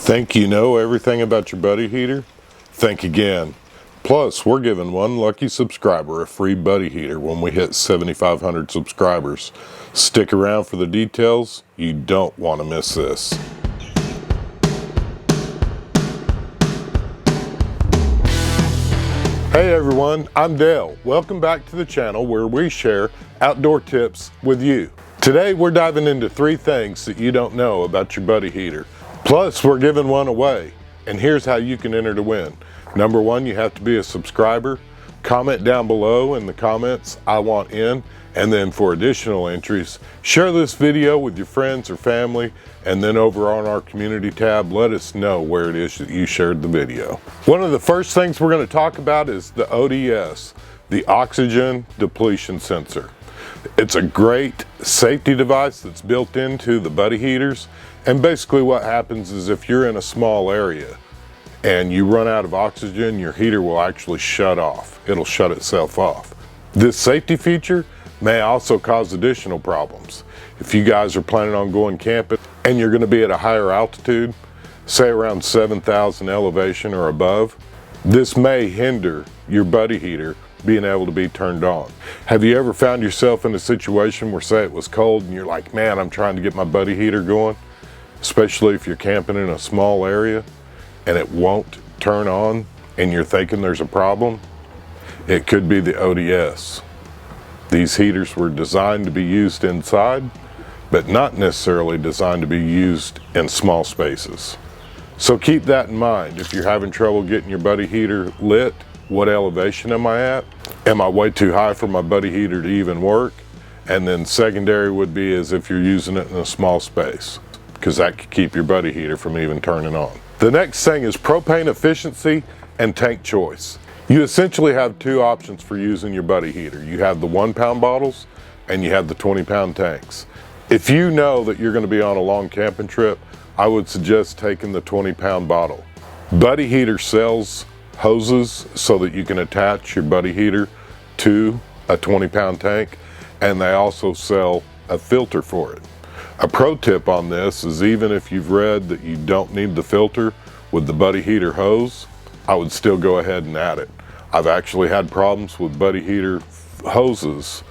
Think you know everything about your buddy heater? Think again. Plus, we're giving one lucky subscriber a free buddy heater when we hit 7,500 subscribers. Stick around for the details. You don't want to miss this. Hey everyone, I'm Dale. Welcome back to the channel where we share outdoor tips with you. Today we're diving into 3 things that you don't know about your buddy heater. Plus, we're giving one away, and here's how you can enter to win. Number 1, you have to be a subscriber. Comment down below in the comments, I want in, and then for additional entries, share this video with your friends or family, and then over on our community tab, let us know where it is that you shared the video. One of the first things we're going to talk about is the ODS, the oxygen depletion sensor. It's a great safety device that's built into the buddy heaters, and basically what happens is if you're in a small area and you run out of oxygen, your heater will actually shut off. It'll shut itself off. This safety feature may also cause additional problems. If you guys are planning on going camping and you're going to be at a higher altitude, say around 7,000 elevation or above, this may hinder your buddy heater being able to be turned on. Have you ever found yourself in a situation where, say, it was cold and you're like, man, I'm trying to get my buddy heater going, especially if you're camping in a small area and it won't turn on and you're thinking there's a problem? It could be the ODS. These heaters were designed to be used inside, but not necessarily designed to be used in small spaces. So keep that in mind. If you're having trouble getting your buddy heater lit, what elevation am I at? Am I way too high for my buddy heater to even work? And then secondary would be as if you're using it in a small space, because that could keep your buddy heater from even turning on. The next thing is propane efficiency and tank choice. You essentially have 2 options for using your buddy heater. You have the 1-pound bottles and you have the 20-pound tanks. If you know that you're going to be on a long camping trip, I would suggest taking the 20-pound bottle. Buddy heater sells hoses so that you can attach your buddy heater to a 20-pound tank, and they also sell a filter for it. A pro tip on this is, even if you've read that you don't need the filter with the buddy heater hose, I would still go ahead and add it. I've actually had problems with buddy heater hoses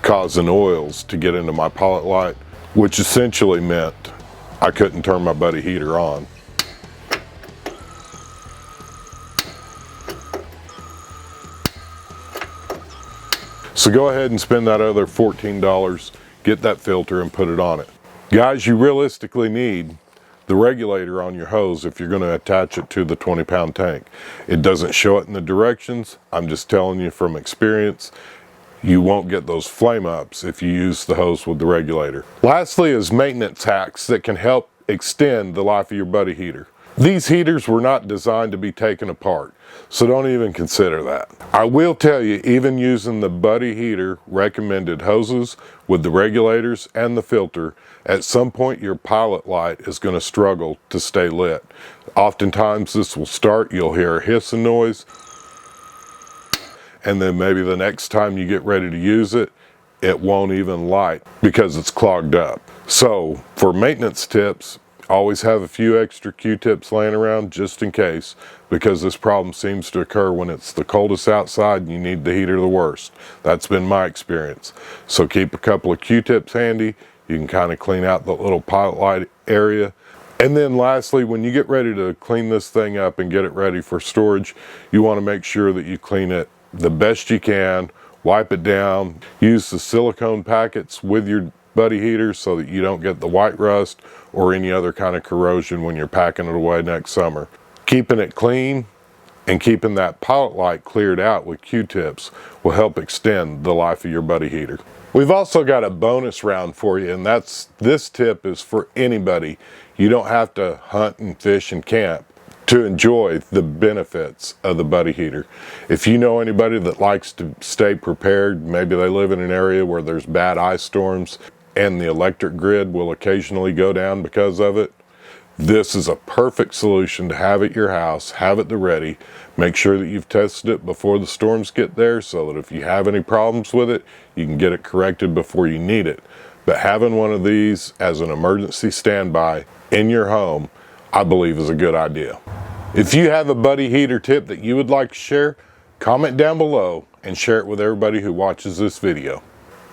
causing oils to get into my pilot light, which essentially meant I couldn't turn my buddy heater on. So go ahead and spend that other $14, get that filter and put it on it. Guys, you realistically need the regulator on your hose if you're going to attach it to the 20-pound tank. It doesn't show it in the directions. I'm just telling you from experience, you won't get those flame ups if you use the hose with the regulator. Lastly is maintenance hacks that can help extend the life of your buddy heater. These heaters were not designed to be taken apart, so don't even consider that. I will tell you, even using the buddy heater recommended hoses with the regulators and the filter, at some point your pilot light is going to struggle to stay lit. Oftentimes this will start, you'll hear a hissing noise, and then maybe the next time you get ready to use it, it won't even light because it's clogged up. So for maintenance tips, always have a few extra Q-tips laying around just in case, because this problem seems to occur when it's the coldest outside and you need the heater the worst. That's been my experience. So keep a couple of Q-tips handy. You can kind of clean out the little pilot light area. And then lastly, when you get ready to clean this thing up and get it ready for storage, you want to make sure that you clean it the best you can, wipe it down, use the silicone packets with your buddy heater so that you don't get the white rust or any other kind of corrosion when you're packing it away next summer. Keeping it clean and keeping that pilot light cleared out with Q-tips will help extend the life of your buddy heater. We've also got a bonus round for you, and this tip is for anybody. You don't have to hunt and fish and camp to enjoy the benefits of the buddy heater. If you know anybody that likes to stay prepared, maybe they live in an area where there's bad ice storms and the electric grid will occasionally go down because of it, this is a perfect solution to have at your house, have at the ready. Make sure that you've tested it before the storms get there so that if you have any problems with it, you can get it corrected before you need it. But having one of these as an emergency standby in your home, I believe is a good idea. If you have a buddy heater tip that you would like to share, comment down below and share it with everybody who watches this video.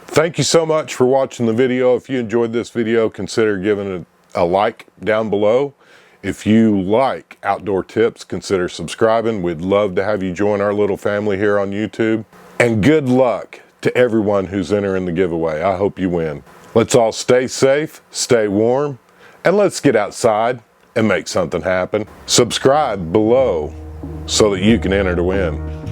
Thank you so much for watching the video. If you enjoyed this video, consider giving it a like down below. If you like outdoor tips, consider subscribing. We'd love to have you join our little family here on YouTube. And good luck to everyone who's entering the giveaway. I hope you win. Let's all stay safe, stay warm, and let's get outside and make something happen. Subscribe below so that you can enter to win.